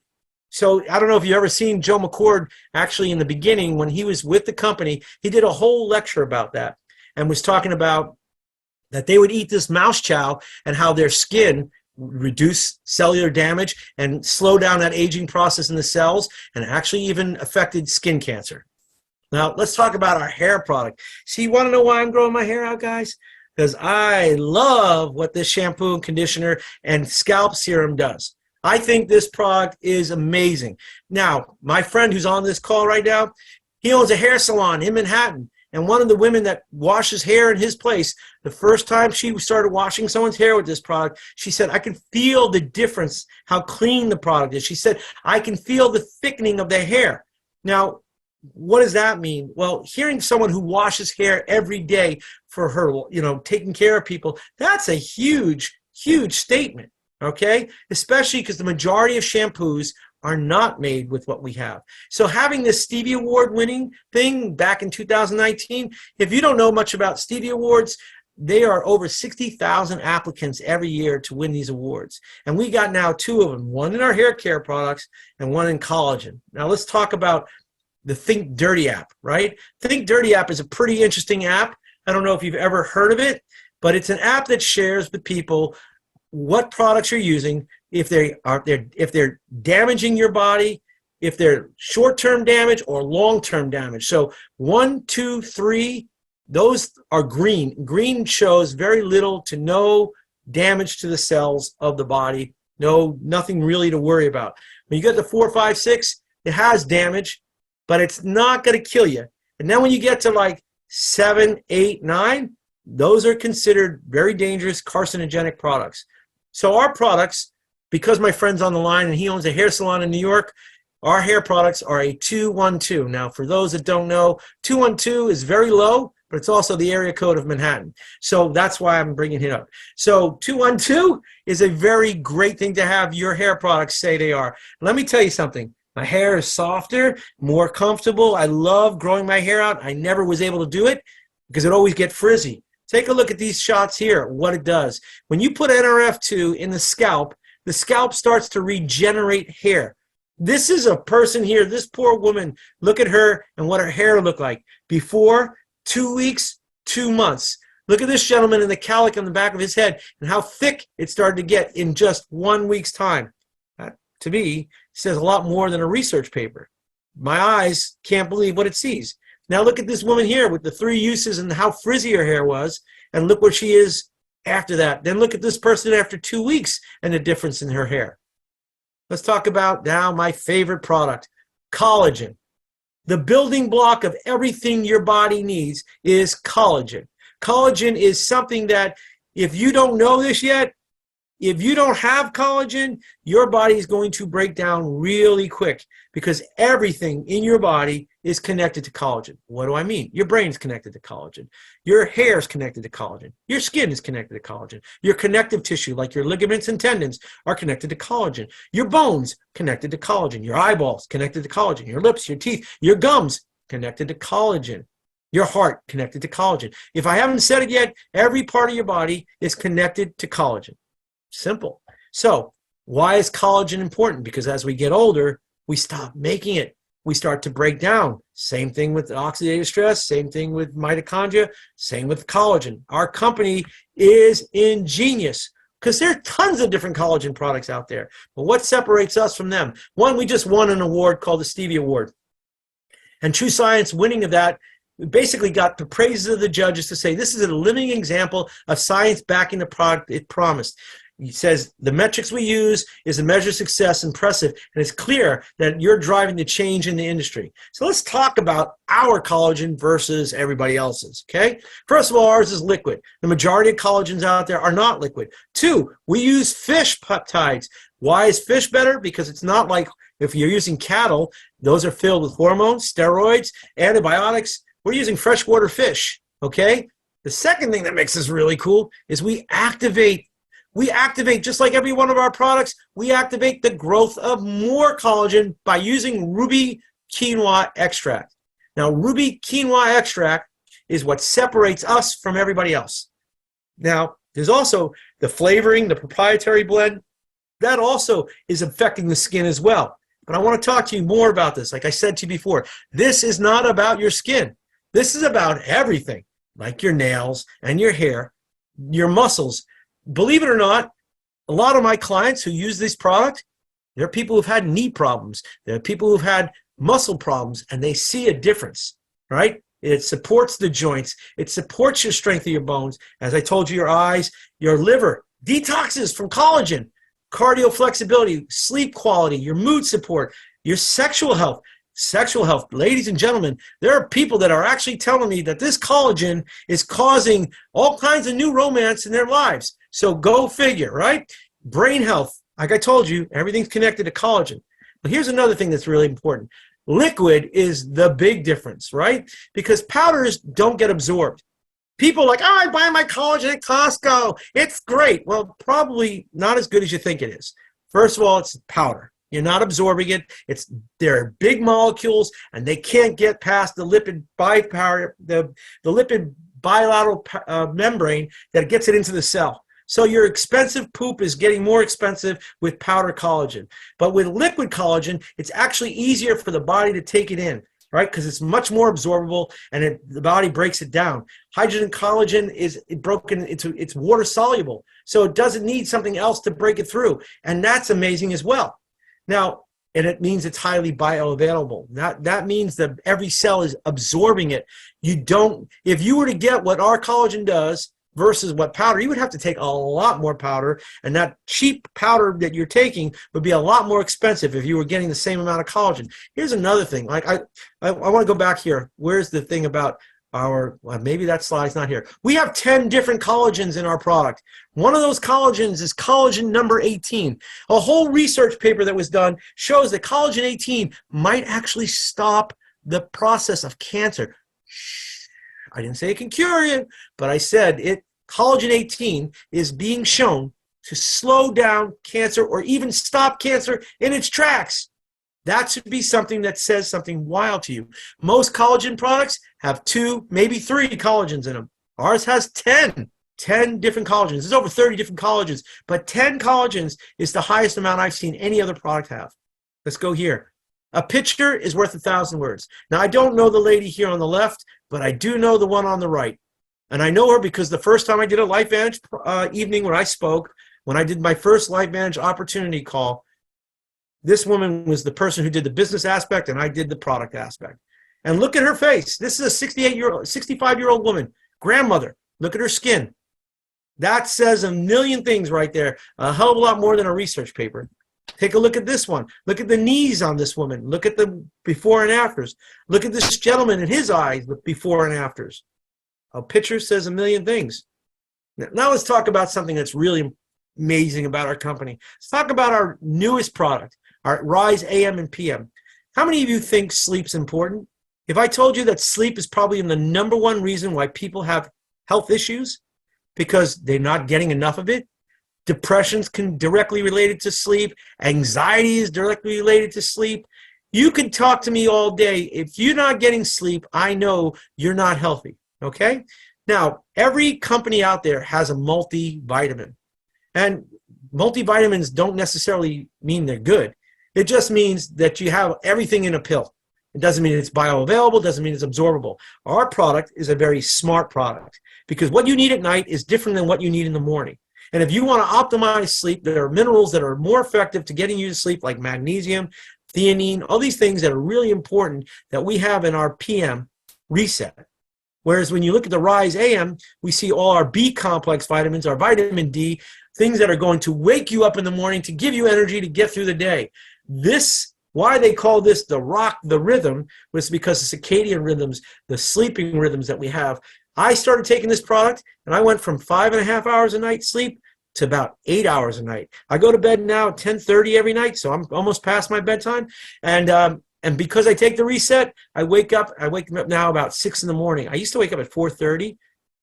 So I don't know if you've ever seen Joe McCord, actually in the beginning when he was with the company, he did a whole lecture about that and was talking about that they would eat this mouse chow and how their skin reduce cellular damage and slow down that aging process in the cells and actually even affected skin cancer. Now, let's talk about our hair product. See, you want to know why I'm growing my hair out, guys? Because I love what this shampoo and conditioner and scalp serum does. I think this product is amazing. Now, my friend who's on this call right now, he owns a hair salon in Manhattan, And one of the women that washes hair in his place, the first time she started washing someone's hair with this product, she said, I can feel the difference, how clean the product is. She said, I can feel the thickening of the hair. Now, what does that mean? Well, hearing someone who washes hair every day for her, taking care of people, that's a huge, huge statement, okay? Especially because the majority of shampoos are not made with what we have. So having this Stevie Award winning thing back in 2019, if you don't know much about Stevie Awards, they are over 60,000 applicants every year to win these awards. And we got now 2 of them, one in our hair care products and one in collagen. Now let's talk about the Think Dirty app, right? Think Dirty app is a pretty interesting app. I don't know if you've ever heard of it, but it's an app that shares with people what products you're using, if they're damaging your body, if they're short-term damage or long-term damage. So 1, 2, 3, those are green. Green shows very little to no damage to the cells of the body. Nothing really to worry about. When you get to 4, 5, 6, it has damage, but it's not going to kill you. And then when you get to like 7, 8, 9, those are considered very dangerous carcinogenic products. So our products, because my friend's on the line and he owns a hair salon in New York, our hair products are a 212. Now, for those that don't know, 212 is very low, but it's also the area code of Manhattan. So that's why I'm bringing it up. So 212 is a very great thing to have your hair products say they are. Let me tell you something. My hair is softer, more comfortable. I love growing my hair out. I never was able to do it because it always get frizzy. Take a look at these shots here, what it does. When you put NRF2 in the scalp starts to regenerate hair. This is a person here, this poor woman, look at her and what her hair looked like. Before, 2 weeks, 2 months. Look at this gentleman in the cowlick on the back of his head and how thick it started to get in just 1 week's time. That, to me, says a lot more than a research paper. My eyes can't believe what it sees. Now look at this woman here with the 3 uses and how frizzy her hair was, and look where she is after that. Then look at this person after 2 weeks and the difference in her hair. Let's talk about now my favorite product, collagen. The building block of everything your body needs is collagen. Collagen is something that if you don't know this yet, if you don't have collagen, your body is going to break down really quick because everything in your body is connected to collagen. What do I mean? Your brain is connected to collagen. Your hair is connected to collagen. Your skin is connected to collagen. Your connective tissue, like your ligaments and tendons, are connected to collagen. Your bones, connected to collagen. Your eyeballs, connected to collagen. Your lips, your teeth, your gums, connected to collagen. Your heart, connected to collagen. If I haven't said it yet, every part of your body is connected to collagen. Simple. So why is collagen important? Because as we get older, we stop making it. We start to break down. Same thing with oxidative stress, same thing with mitochondria, same with collagen. Our company is ingenious because there are tons of different collagen products out there. But what separates us from them? One, we just won an award called the Stevie Award. And True Science winning of that basically got the praises of the judges to say this is a living example of science backing the product it promised. He says the metrics we use is a measure of success impressive, and it's clear that you're driving the change in the industry. So let's talk about our collagen versus everybody else's, okay? First of all, ours is liquid. The majority of collagens out there are not liquid. 2, we use fish peptides. Why is fish better? Because it's not like if you're using cattle, those are filled with hormones, steroids, antibiotics. We're using freshwater fish, okay? The second thing that makes us really cool is we activate, just like every one of our products, we activate the growth of more collagen by using ruby quinoa extract. Now, ruby quinoa extract is what separates us from everybody else. Now, there's also the flavoring, the proprietary blend. That also is affecting the skin as well. But I want to talk to you more about this. Like I said to you before, this is not about your skin. This is about everything, like your nails and your hair, your muscles. Believe it or not, a lot of my clients who use this product, they're people who've had knee problems. They're people who've had muscle problems, and they see a difference, right? It supports the joints. It supports your strength of your bones. As I told you, your eyes, your liver, detoxes from collagen, cardio flexibility, sleep quality, your mood support, your sexual health. sexual health. Ladies and gentlemen, there are people that are actually telling me that this collagen is causing all kinds of new romance in their lives. So go figure, right? Brain health. Like I told you, everything's connected to collagen. But here's another thing that's really important. Liquid is the big difference, right? Because powders don't get absorbed. People are like, oh, I buy my collagen at Costco. It's great. Well, probably not as good as you think it is. First of all, it's powder. You're not absorbing it. They're big molecules, and they can't get past the lipid bilateral membrane that gets it into the cell. So your expensive poop is getting more expensive with powder collagen. But with liquid collagen, it's actually easier for the body to take it in, right? Because it's much more absorbable, and the body breaks it down. Hydrogen collagen is broken into, it's water soluble, so it doesn't need something else to break it through, and that's amazing as well. Now, and it means it's highly bioavailable. That means that every cell is absorbing it. If you were to get what our collagen does versus what powder, you would have to take a lot more powder, and that cheap powder that you're taking would be a lot more expensive if you were getting the same amount of collagen. Here's another thing. Like I want to go back here. Where's the thing about maybe that slide's not here. We have 10 different collagens in our product. One of those collagens is collagen number 18. A whole research paper that was done shows that collagen 18 might actually stop the process of cancer. I didn't say it can cure you, but I said collagen 18 is being shown to slow down cancer or even stop cancer in its tracks. That should be something that says something wild to you. Most collagen products have 2, maybe 3 collagens in them. Ours has 10 different collagens. There's over 30 different collagens, but 10 collagens is the highest amount I've seen any other product have. Let's go here. A picture is worth 1,000 words. Now, I don't know the lady here on the left, but I do know the one on the right. And I know her because the first time I did a LifeVantage evening when I spoke, when I did my first LifeVantage opportunity call, this woman was the person who did the business aspect, and I did the product aspect. And look at her face. This is a 65-year-old woman, grandmother. Look at her skin. That says a million things right there, a hell of a lot more than a research paper. Take a look at this one. Look at the knees on this woman. Look at the before and afters. Look at this gentleman and his eyes, the before and afters. A picture says a million things. Now let's talk about something that's really amazing about our company. Let's talk about our newest product, our Rise AM and PM. How many of you think sleep's important? If I told you that sleep is probably the number one reason why people have health issues, because they're not getting enough of it. Depression's directly related to sleep. Anxiety is directly related to sleep. You can talk to me all day. If you're not getting sleep, I know you're not healthy, okay? Now, every company out there has a multivitamin. And multivitamins don't necessarily mean they're good. It just means that you have everything in a pill. It doesn't mean it's bioavailable, doesn't mean it's absorbable. Our product is a very smart product because what you need at night is different than what you need in the morning. And if you want to optimize sleep, there are minerals that are more effective to getting you to sleep, like magnesium, theanine, all these things that are really important that we have in our PM reset. Whereas when you look at the Rise AM, we see all our B complex vitamins, our vitamin D, things that are going to wake you up in the morning to give you energy to get through the day. Why they call this the rhythm was because the circadian rhythms, the sleeping rhythms that we have. I started taking this product, and I went from 5.5 hours a night sleep to about 8 hours a night. I go to bed now at 10:30 every night, so I'm almost past my bedtime. And because I take the reset, I wake up now about 6 in the morning. I used to wake up at 4:30.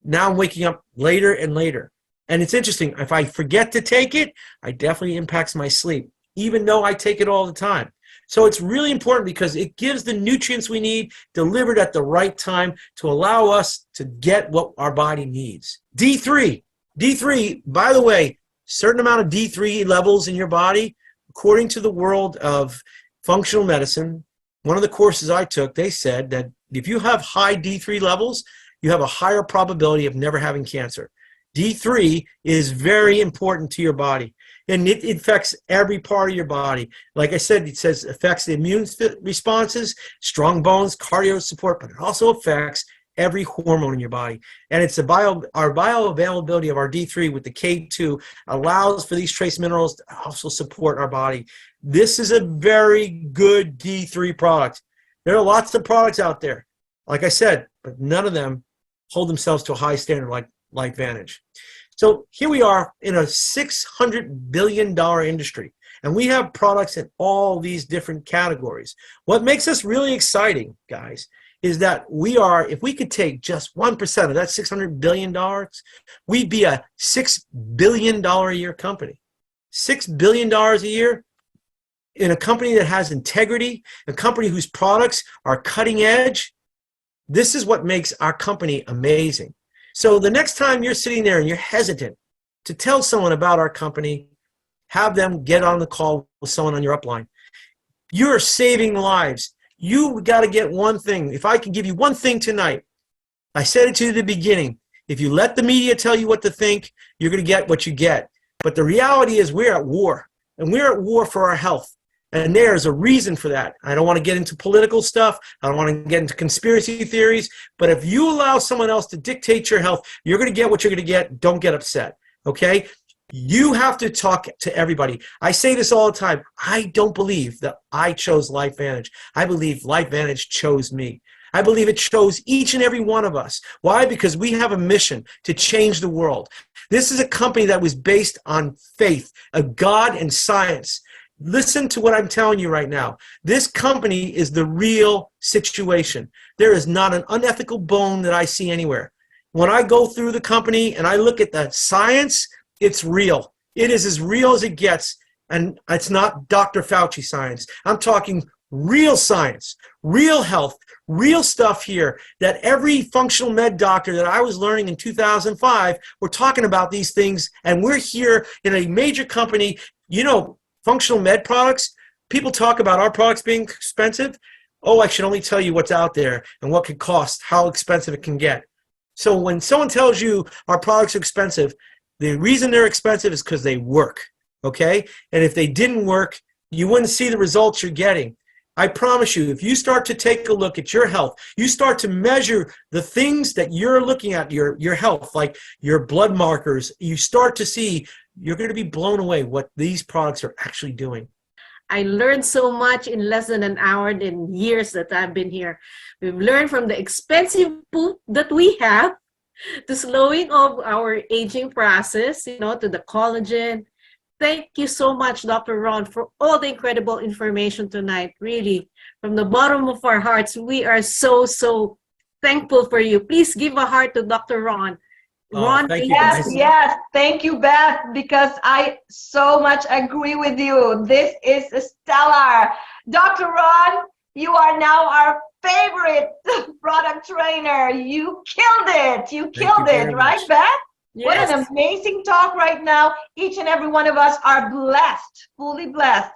Now I'm waking up later and later. And it's interesting. If I forget to take it, it definitely impacts my sleep, even though I take it all the time. So it's really important because it gives the nutrients we need delivered at the right time to allow us to get what our body needs. D3, by the way, certain amount of D3 levels in your body, according to the world of functional medicine, one of the courses I took, they said that if you have high D3 levels, you have a higher probability of never having cancer. D3 is very important to your body. And it affects every part of your body. Like I said, it says affects the immune responses, strong bones, cardio support, but it also affects every hormone in your body. And it's our bioavailability of our D3 with the K2 allows for these trace minerals to also support our body. This is a very good D3 product. There are lots of products out there, like I said, but none of them hold themselves to a high standard like LifeVantage. So here we are in a $600 billion industry, and we have products in all these different categories. What makes us really exciting, guys, is that if we could take just 1% of that $600 billion, we'd be a $6 billion a year company. $6 billion a year in a company that has integrity, a company whose products are cutting edge. This is what makes our company amazing. So the next time you're sitting there and you're hesitant to tell someone about our company, have them get on the call with someone on your upline. You're saving lives. You got to get one thing. If I can give you one thing tonight, I said it to you at the beginning. If you let the media tell you what to think, you're going to get what you get. But the reality is we're at war, and we're at war for our health. And there's a reason for that. I don't want to get into political stuff. I don't want to get into conspiracy theories. But if you allow someone else to dictate your health, you're going to get what you're going to get. Don't get upset, okay? You have to talk to everybody. I say this all the time. I don't believe that I chose LifeVantage. I believe LifeVantage chose me. I believe it chose each and every one of us. Why? Because we have a mission to change the world. This is a company that was based on faith, of God and science. Listen to what I'm telling you right now. This company is the real situation. There is not an unethical bone that I see anywhere. When I go through the company and I look at the science, it's real. It is as real as it gets. And it's not Dr. Fauci science. I'm talking real science, real health, real stuff here that every functional med doctor that I was learning in 2005, we're talking about these things. And we're here in a major company. You know, functional med products, people talk about our products being expensive. Oh, I should only tell you what's out there and what could cost, how expensive it can get. So when someone tells you our products are expensive, the reason they're expensive is because they work, okay? And if they didn't work, you wouldn't see the results you're getting. I promise you, if you start to take a look at your health, you start to measure the things that you're looking at, your health, like your blood markers, you start to see, you're going to be blown away what these products are actually doing. I learned so much in less than an hour in years that I've been here. We've learned from the expensive food that we have, to slowing of our aging process, to the collagen. Thank you so much, Dr. Ron, for all the incredible information tonight. Really, from the bottom of our hearts, we are so, so thankful for you. Please give a heart to Dr. Ron. Ron, thank you, yes, guys. yes. Thank you, Beth, because I so much agree with you. This is stellar. Dr. Ron, you are now our favorite product trainer. You killed it. You killed it, right, Beth? Yes. What an amazing talk right now. Each and every one of us are blessed, fully blessed.